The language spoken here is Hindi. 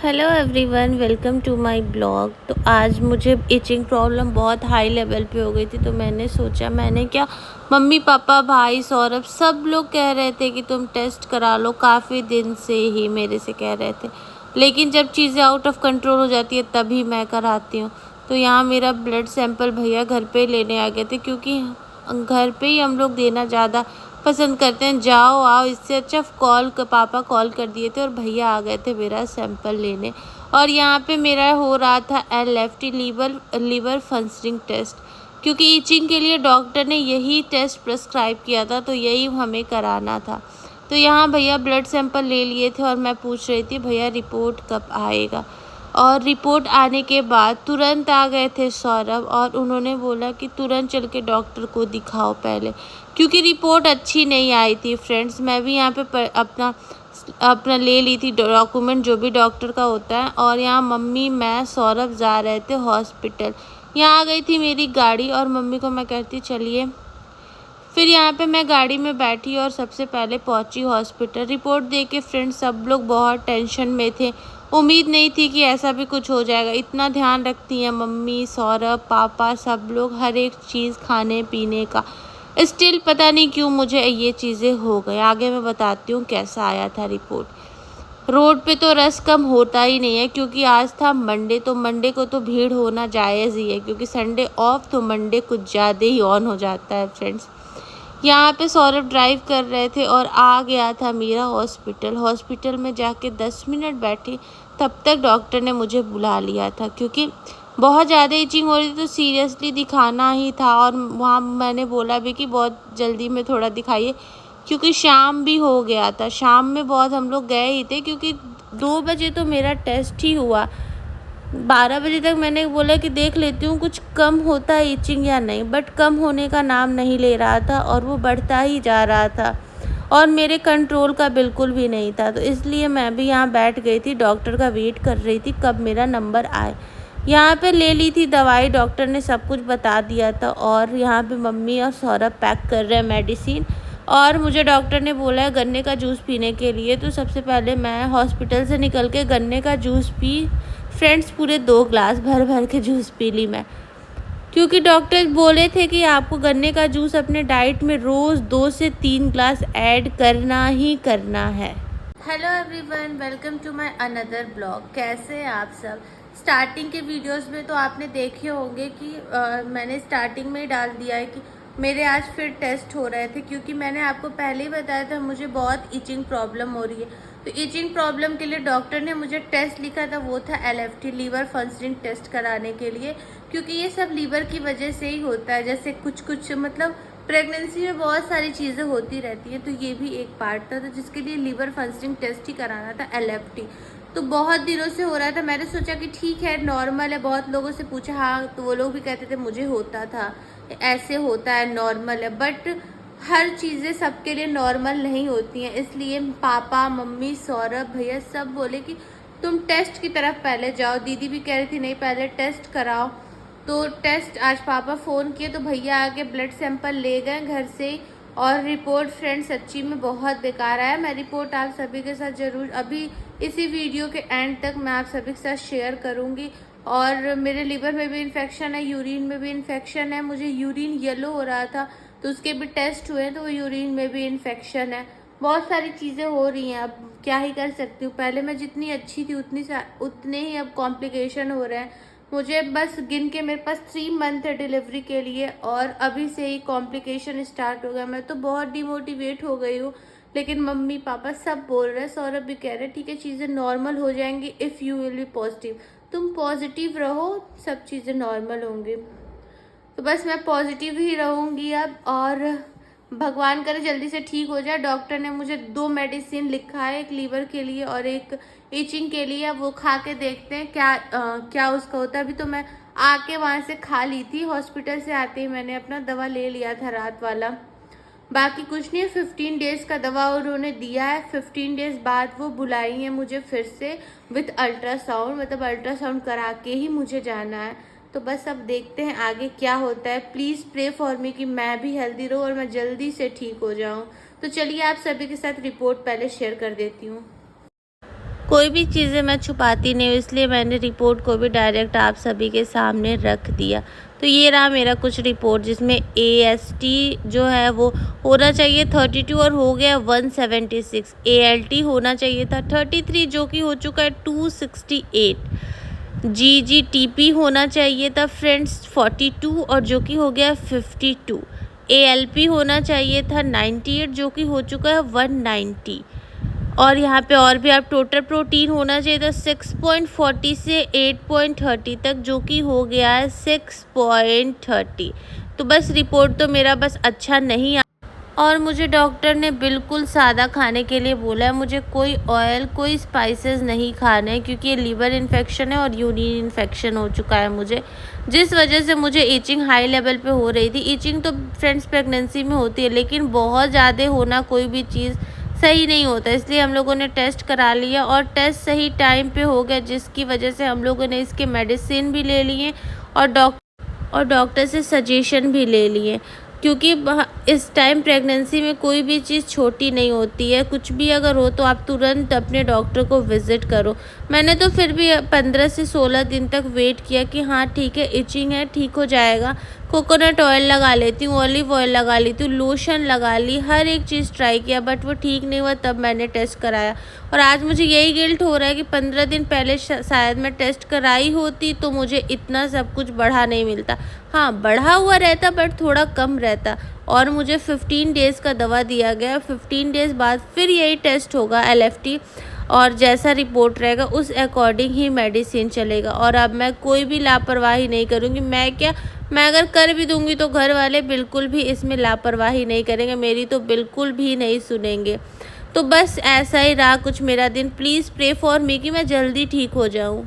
Hello everyone, welcome to my blog. तो आज मुझे इचिंग प्रॉब्लम बहुत हाई लेवल पे हो गई थी। तो मैंने सोचा, मैंने क्या, मम्मी पापा भाई सौरभ सब लोग कह रहे थे कि तुम टेस्ट करा लो, काफ़ी दिन से ही मेरे से कह रहे थे। लेकिन जब चीज़ें आउट ऑफ कंट्रोल हो जाती है तभी मैं कराती हूँ। तो यहाँ मेरा ब्लड सैंपल भैया घर पे लेने आ गए थे, क्योंकि घर पे ही हम लोग देना ज़्यादा पसंद करते हैं। जाओ आओ, इससे अच्छा पापा कॉल कर दिए थे और भैया आ गए थे मेरा सैंपल लेने। और यहाँ पे मेरा हो रहा था LFT, लीवर फंक्शनिंग टेस्ट, क्योंकि इचिंग के लिए डॉक्टर ने यही टेस्ट प्रेस्क्राइब किया था, तो यही हमें कराना था। तो यहाँ भैया ब्लड सैंपल ले लिए थे और मैं पूछ रही थी भैया रिपोर्ट कब आएगा। और रिपोर्ट आने के बाद तुरंत आ गए थे सौरभ, और उन्होंने बोला कि तुरंत चल के डॉक्टर को दिखाओ पहले, क्योंकि रिपोर्ट अच्छी नहीं आई थी। फ्रेंड्स, मैं भी यहाँ पे अपना अपना ले ली थी डॉक्यूमेंट जो भी डॉक्टर का होता है। और यहाँ मम्मी मैं सौरभ जा रहे थे हॉस्पिटल। यहाँ आ गई थी मेरी गाड़ी और मम्मी को मैं कहती चलिए। फिर यहाँ पे मैं गाड़ी में बैठी और सबसे पहले पहुँची हॉस्पिटल। रिपोर्ट दे के फ्रेंड्स सब लोग बहुत टेंशन में थे। उम्मीद नहीं थी कि ऐसा भी कुछ हो जाएगा। इतना ध्यान रखती हैं मम्मी, सौरभ, पापा, सब लोग हर एक चीज़ खाने पीने का। स्टिल पता नहीं क्यों मुझे ये चीज़ें हो गई। आगे मैं बताती हूँ कैसा आया था रिपोर्ट। रोड पे तो रश कम होता ही नहीं है, क्योंकि आज था मंडे, तो मंडे को तो भीड़ होना जायज़ ही है, क्योंकि संडे ऑफ, तो मंडे कुछ ज़्यादा ही ऑन हो जाता है फ्रेंड्स। यहाँ पे सौरभ ड्राइव कर रहे थे और आ गया था मेरा हॉस्पिटल। हॉस्पिटल में जाके 10 मिनट बैठी, तब तक डॉक्टर ने मुझे बुला लिया था, क्योंकि बहुत ज़्यादा इचिंग हो रही थी, तो सीरियसली दिखाना ही था। और वहाँ मैंने बोला भी कि बहुत जल्दी में थोड़ा दिखाइए, क्योंकि शाम भी हो गया था। शाम में बहुत हम लोग गए ही थे, क्योंकि 2 बजे तो मेरा टेस्ट ही हुआ। 12 बजे तक मैंने बोला कि देख लेती हूँ कुछ कम होता है इचिंग या नहीं, बट कम होने का नाम नहीं ले रहा था और वो बढ़ता ही जा रहा था, और मेरे कंट्रोल का बिल्कुल भी नहीं था। तो इसलिए मैं भी यहाँ बैठ गई थी, डॉक्टर का वेट कर रही थी कब मेरा नंबर आए। यहाँ पे ले ली थी दवाई, डॉक्टर ने सब कुछ बता दिया था। और यहाँ पे मम्मी और सौरभ पैक कर रहे हैं मेडिसिन, और मुझे डॉक्टर ने बोला है गन्ने का जूस पीने के लिए। तो सबसे पहले मैं हॉस्पिटल से निकल के गन्ने का जूस पी। फ्रेंड्स, पूरे 2 ग्लास भर भर के जूस पी ली मैं, क्योंकि डॉक्टर बोले थे कि आपको गन्ने का जूस अपने डाइट में रोज़ 2 से 3 ग्लास ऐड करना ही करना है। Hello everyone, welcome to my another blog. कैसे हैं आप सब? स्टार्टिंग के वीडियोस में तो आपने देखे होंगे कि मैंने स्टार्टिंग में ही डाल दिया है कि मेरे आज फिर टेस्ट हो रहे थे, क्योंकि मैंने आपको पहले ही बताया था मुझे बहुत इचिंग प्रॉब्लम हो रही है। तो इचिंग प्रॉब्लम के लिए डॉक्टर ने मुझे टेस्ट लिखा था, वो था LFT, लीवर फंक्शनिंग टेस्ट कराने के लिए, क्योंकि ये सब लीवर की वजह से ही होता है। जैसे कुछ मतलब प्रेगनेंसी में बहुत सारी चीज़ें होती रहती हैं, तो ये भी एक पार्ट था, तो जिसके लिए लीवर फंक्शनिंग टेस्ट ही कराना था, LFT। तो बहुत दिनों से हो रहा था। मैंने सोचा कि ठीक है, नॉर्मल है। बहुत लोगों से पूछा, हाँ, तो वो लोग भी कहते थे मुझे होता था, ऐसे होता है, नॉर्मल है। बट हर चीज़ें सबके लिए नॉर्मल नहीं होती हैं, इसलिए पापा, मम्मी, सौरभ, भैया सब बोले कि तुम टेस्ट की तरफ पहले जाओ। दीदी भी कह रही थी नहीं, पहले टेस्ट कराओ। तो टेस्ट आज पापा फ़ोन किए तो भैया आके ब्लड सैंपल ले गए घर से। और रिपोर्ट फ्रेंड्स सच्ची में बहुत बेकार आया। मैं रिपोर्ट आप सभी के साथ ज़रूर अभी इसी वीडियो के एंड तक मैं आप सभी के साथ शेयर करूँगी। और मेरे लिवर में भी इन्फेक्शन है, यूरिन में भी इन्फेक्शन है। मुझे यूरिन येलो हो रहा था, तो उसके भी टेस्ट हुए, तो वो यूरिन में भी इन्फेक्शन है। बहुत सारी चीज़ें हो रही हैं, अब क्या ही कर सकती हूँ। पहले मैं जितनी अच्छी थी उतने ही अब कॉम्प्लिकेशन हो रहे हैं। मुझे बस गिन के मेरे पास 3 मंथ है डिलीवरी के लिए, और अभी से ही कॉम्प्लिकेशन स्टार्ट हो गया। मैं तो बहुत डिमोटिवेट हो गई हूँ, लेकिन मम्मी पापा सब बोल रहे हैं, सौरभ भी कह रहे हैं ठीक है, चीज़ें नॉर्मल हो जाएंगी if you will be positive. तुम पॉजिटिव रहो, सब चीज़ें नॉर्मल होंगी। तो बस मैं पॉजिटिव ही रहूँगी अब, और भगवान करे जल्दी से ठीक हो जाए। डॉक्टर ने मुझे 2 मेडिसिन लिखा है, एक लीवर के लिए और एक इचिंग के लिए। अब वो खा के देखते हैं क्या उसका होता है। अभी तो मैं आके वहाँ से खा ली थी, हॉस्पिटल से आते ही मैंने अपना दवा ले लिया था रात वाला। बाकी कुछ नहीं है, 15 डेज़ का दवा उन्होंने दिया है। 15 डेज़ बाद वो बुलाई है मुझे फिर से विथ अल्ट्रासाउंड, मतलब अल्ट्रासाउंड करा के ही मुझे जाना है। तो बस अब देखते हैं आगे क्या होता है। प्लीज़ प्रे फॉर मी कि मैं भी हेल्दी रहूँ और मैं जल्दी से ठीक हो जाऊँ। तो चलिए आप सभी के साथ रिपोर्ट पहले शेयर कर देती हूँ। कोई भी चीज़ें मैं छुपाती नहीं हूँ, इसलिए मैंने रिपोर्ट को भी डायरेक्ट आप सभी के सामने रख दिया। तो ये रहा मेरा कुछ रिपोर्ट, जिसमें AST जो है वो होना चाहिए 32 और हो गया 176। ALT होना चाहिए था 33 जो कि हो चुका है 268। GGTP होना चाहिए था फ्रेंड्स 42 और जो कि हो गया 52। ALP होना चाहिए था 98 जो कि हो चुका है 190। और यहाँ पे और भी आप टोटल प्रोटीन होना चाहिए था 6.40 से 8.30 तक जो कि हो गया है 6.30। तो बस रिपोर्ट तो मेरा बस अच्छा नहीं आ और मुझे डॉक्टर ने बिल्कुल सादा खाने के लिए बोला है। मुझे कोई ऑयल कोई स्पाइसेस नहीं खाने हैं, क्योंकि ये लीवर इन्फेक्शन है और यूरिन इन्फेक्शन हो चुका है मुझे, जिस वजह से मुझे ईचिंग हाई लेवल पे हो रही थी। ईचिंग तो फ्रेंड्स प्रेगनेंसी में होती है, लेकिन बहुत ज़्यादा होना कोई भी चीज़ सही नहीं होता, इसलिए हम लोगों ने टेस्ट करा लिया और टेस्ट सही टाइम पे हो गया, जिसकी वजह से हम लोगों ने इसके मेडिसिन भी ले लिए और डॉक्टर से सजेशन भी ले लिए, क्योंकि इस टाइम प्रेगनेंसी में कोई भी चीज़ छोटी नहीं होती है। कुछ भी अगर हो तो आप तुरंत अपने डॉक्टर को विज़िट करो। मैंने तो फिर भी 15 से 16 दिन तक वेट किया कि हाँ ठीक है, इचिंग है, ठीक हो जाएगा। कोकोनट ऑयल लगा लेती हूँ, ऑलिव ऑयल लगा लेती हूँ, लोशन लगा ली, हर एक चीज़ ट्राई किया, बट वो ठीक नहीं हुआ। तब मैंने टेस्ट कराया और आज मुझे यही गिल्ट हो रहा है कि 15 दिन पहले शायद मैं टेस्ट कराई होती तो मुझे इतना सब कुछ बढ़ा नहीं मिलता। हाँ, बढ़ा हुआ रहता बट थोड़ा कम रहता। और मुझे 15 डेज़ का दवा दिया गया। 15 डेज़ बाद फिर यही टेस्ट होगा LFT, और जैसा रिपोर्ट रहेगा उस अकॉर्डिंग ही मेडिसिन चलेगा। और अब मैं कोई भी लापरवाही नहीं करूँगी। मैं अगर कर भी दूँगी तो घर वाले बिल्कुल भी इसमें लापरवाही नहीं करेंगे, मेरी तो बिल्कुल भी नहीं सुनेंगे। तो बस ऐसा ही रहा कुछ मेरा दिन। प्लीज़ प्रे फॉर मी कि मैं जल्दी ठीक हो जाऊँ।